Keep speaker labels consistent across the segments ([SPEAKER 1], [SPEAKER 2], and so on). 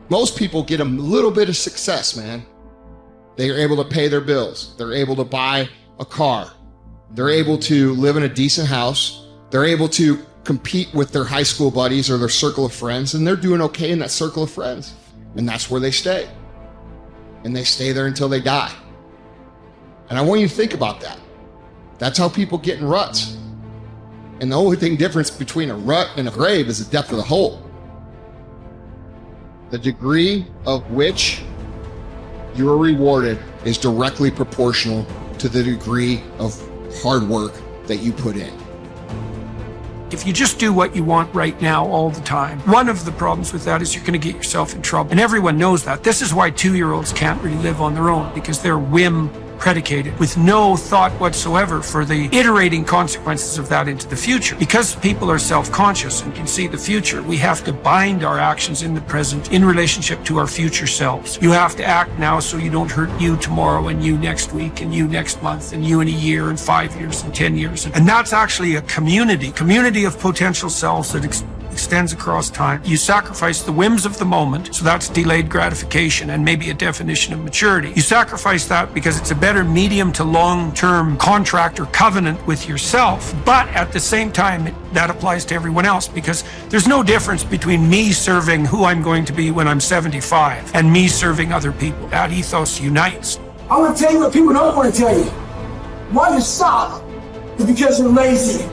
[SPEAKER 1] Most people get a little bit of success, man. They are able to pay their bills. They're able to buy a car. They're able to live in a decent house. They're able to compete with their high school buddies or their circle of friends, and they're doing okay in that circle of friends. And that's where they stay. And they stay there until they die. And I want you to think about that. That's how people get in ruts. And the only difference between a rut and a grave is the depth of the hole. The degree of which you are rewarded is directly proportional to the degree of hard work that you put in.
[SPEAKER 2] If you just do what you want right now all the time, one of the problems with that is you're going to get yourself in trouble. And everyone knows that. This is why 2-year-olds can't really live on their own, because they're whim predicated with no thought whatsoever for the iterating consequences of that into the future. Because people are self-conscious and can see the future, we have to bind our actions in the present in relationship to our future selves. You have to act now so you don't hurt you tomorrow and you next week and you next month and you in a year and 5 years and 10 years. And that's actually a community of potential selves that extends across time. You sacrifice the whims of the moment, so that's delayed gratification and maybe a definition of maturity. You sacrifice that because it's a better medium to long-term contract or covenant with yourself, but at the same time, that applies to everyone else, because there's no difference between me serving who I'm going to be when I'm 75 and me serving other people. That ethos unites.
[SPEAKER 3] I want to tell you what people don't want to tell you. Why you stop is because you're lazy.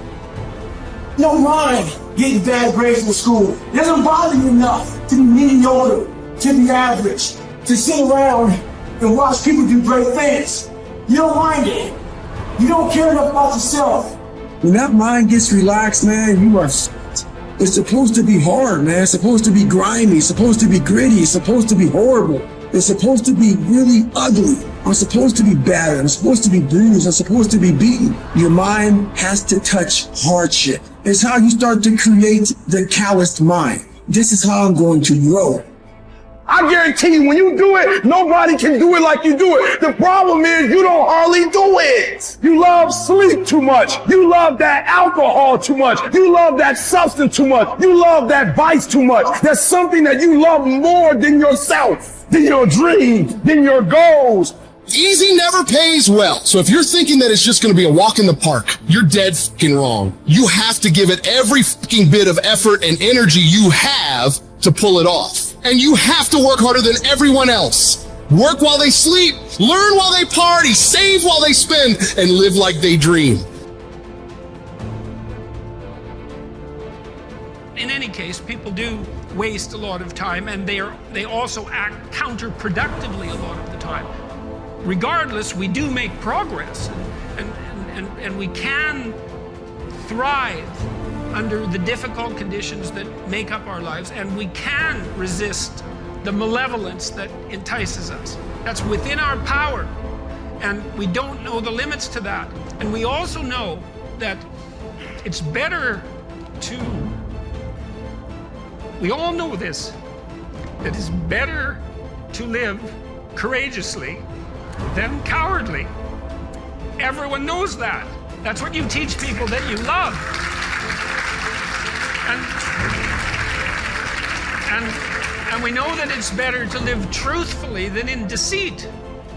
[SPEAKER 3] You don't mind getting bad grades in school. It doesn't bother you enough to be mediocre, to be average, to sit around and watch people do great things. You don't mind it. You don't care enough about yourself. When that mind gets relaxed, man, you are f***ed. It's supposed to be hard, man. It's supposed to be grimy. It's supposed to be gritty. It's supposed to be horrible. It's supposed to be really ugly. I'm supposed to be battered. I'm supposed to be bruised. I'm supposed to be beaten. Your mind has to touch hardship. It's how you start to create the calloused mind. This is how I'm going to grow.
[SPEAKER 4] I guarantee you, when you do it, nobody can do it like you do it. The problem is you don't hardly do it. You love sleep too much. You love that alcohol too much. You love that substance too much. You love that vice too much. There's something that you love more than yourself, than your dreams, than your goals.
[SPEAKER 5] Easy never pays well. So if you're thinking that it's just going to be a walk in the park, you're dead fucking wrong. You have to give it every fucking bit of effort and energy you have to pull it off. And you have to work harder than everyone else. Work while they sleep, learn while they party, save while they spend, and live like they dream.
[SPEAKER 2] In any case, people do waste a lot of time, and they also act counterproductively a lot of the time. Regardless, we do make progress, and we can thrive under the difficult conditions that make up our lives, and we can resist the malevolence that entices us. That's within our power, and we don't know the limits to that. And we also know that it's better to, we all know this, that it's better to live courageously than cowardly. Everyone knows that. That's what you teach people that you love. And we know that it's better to live truthfully than in deceit.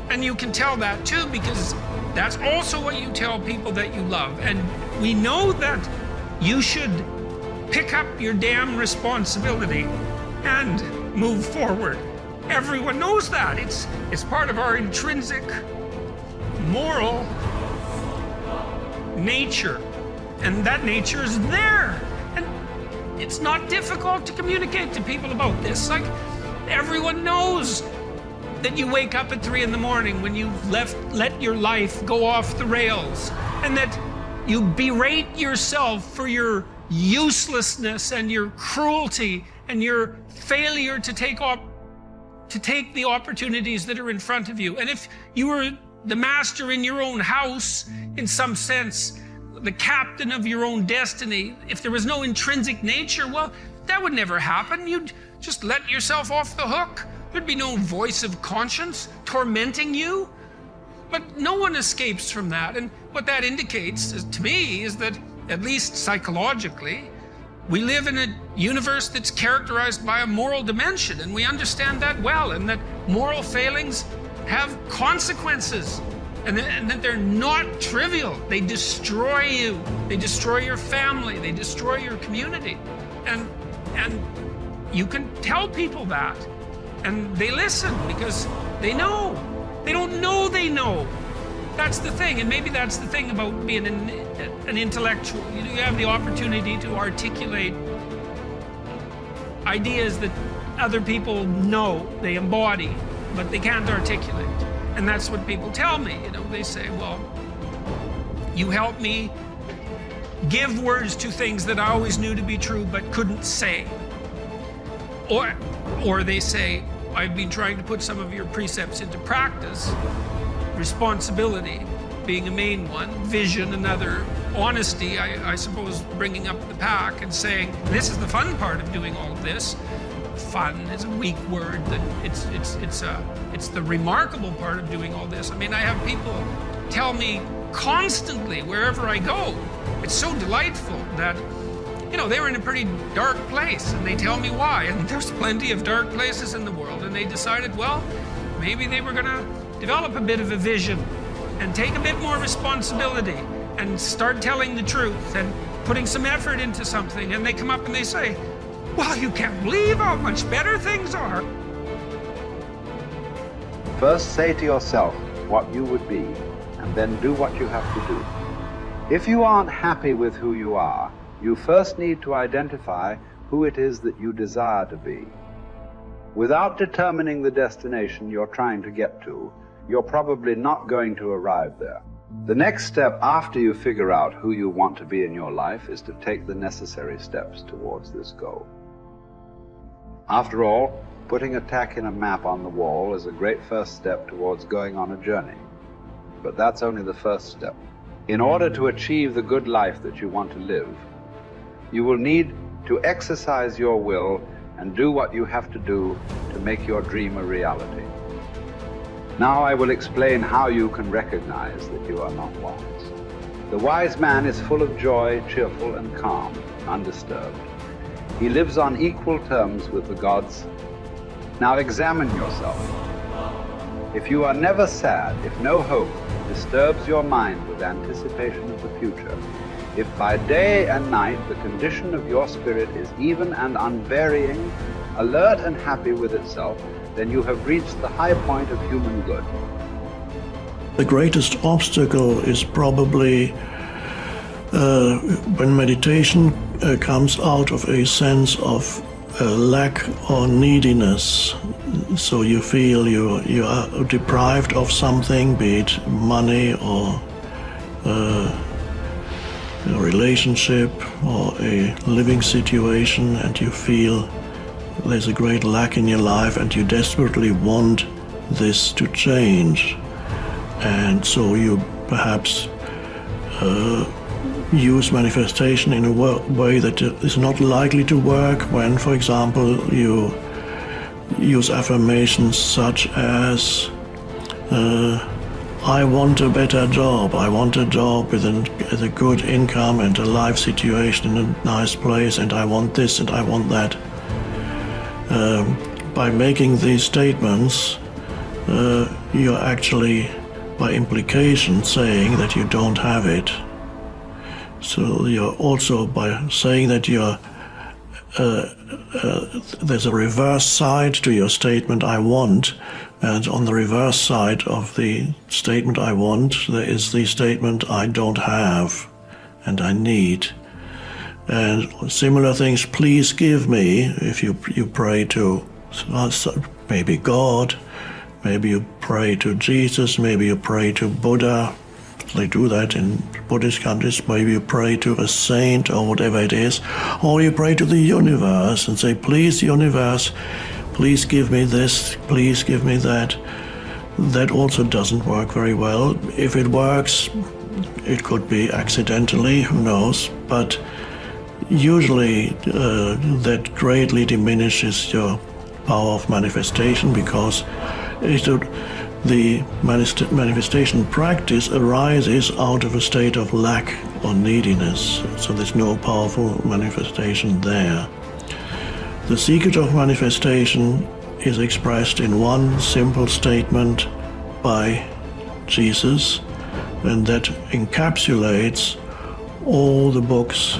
[SPEAKER 2] And you can tell that too, because that's also what you tell people that you love. And we know that you should pick up your damn responsibility and move forward. Everyone knows that. It's part of our intrinsic moral nature. And that nature is there. And it's not difficult to communicate to people about this. Like, everyone knows that you wake up at 3 in the morning when you've let your life go off the rails, and that you berate yourself for your uselessness and your cruelty and your failure to take the opportunities that are in front of you. And if you were the master in your own house, in some sense, the captain of your own destiny, if there was no intrinsic nature, well, that would never happen. You'd just let yourself off the hook. There'd be no voice of conscience tormenting you. But no one escapes from that. And what that indicates to me is that, at least psychologically, We live in a universe that's characterized by a moral dimension, and we understand that well, and that moral failings have consequences, and that they're not trivial. They destroy you. They destroy your family. They destroy your community. And you can tell people that, and they listen because they know. They don't know they know. That's the thing, and maybe that's the thing about being an intellectual. You have the opportunity to articulate ideas that other people know, they embody, but they can't articulate. And that's what people tell me. They say, well, you help me give words to things that I always knew to be true but couldn't say. Or they say, I've been trying to put some of your precepts into practice. Responsibility being a main one, vision another, honesty, I suppose, bringing up the pack and saying, this is the fun part of doing all of this. Fun is a weak word. It's the remarkable part of doing all this. I mean, I have people tell me constantly wherever I go. It's so delightful that, they were in a pretty dark place, and they tell me why. And there's plenty of dark places in the world, and they decided, well, maybe they were going to develop a bit of a vision and take a bit more responsibility and start telling the truth and putting some effort into something. And they come up and they say, wow, you can't believe how much better things are.
[SPEAKER 6] First say to yourself what you would be, and then do what you have to do. If you aren't happy with who you are, you first need to identify who it is that you desire to be. Without determining the destination you're trying to get to, you're probably not going to arrive there. The next step after you figure out who you want to be in your life is to take the necessary steps towards this goal. After all, putting a tack in a map on the wall is a great first step towards going on a journey. But that's only the first step. In order to achieve the good life that you want to live, you will need to exercise your will and do what you have to do to make your dream a reality. Now I will explain how you can recognize that you are not wise. The wise man is full of joy, cheerful and calm, undisturbed. He lives on equal terms with the gods. Now examine yourself. If you are never sad, if no hope disturbs your mind with anticipation of the future, if by day and night the condition of your spirit is even and unvarying, alert and happy with itself, then you have reached the high point of human good.
[SPEAKER 7] The greatest obstacle is probably when meditation comes out of a sense of lack or neediness. So you feel you are deprived of something, be it money or a relationship or a living situation, and you feel there's a great lack in your life and you desperately want this to change. And so you perhaps use manifestation in a way that is not likely to work when, for example, you use affirmations such as I want a better job, I want a job with a good income and a life situation in a nice place, and I want this and I want that. By making these statements, you're actually, by implication, saying that you don't have it. So you're also, by saying that you're there's a reverse side to your statement, I want, and on the reverse side of the statement, I want, there is the statement, I don't have, and I need. And similar things, please give me, if you pray to maybe God, maybe you pray to Jesus, maybe you pray to Buddha. They do that in Buddhist countries. Maybe you pray to a saint or whatever it is, or you pray to the universe and say, please, universe, please give me this, please give me that. That also doesn't work very well. If it works, it could be accidentally, who knows, but usually that greatly diminishes your power of manifestation, because the manifestation practice arises out of a state of lack or neediness. So there's no powerful manifestation there. The secret of manifestation is expressed in one simple statement by Jesus, and that encapsulates all the books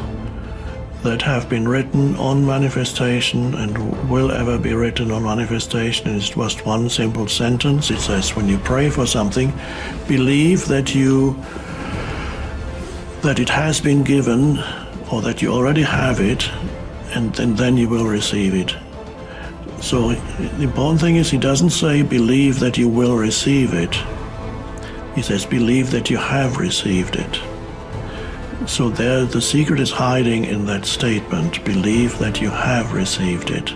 [SPEAKER 7] that have been written on manifestation and will ever be written on manifestation. It's just one simple sentence. It says, when you pray for something, believe that it has been given, or that you already have it, and then you will receive it. So the important thing is, he doesn't say believe that you will receive it. He says believe that you have received it. So there, the secret is hiding in that statement, believe that you have received it.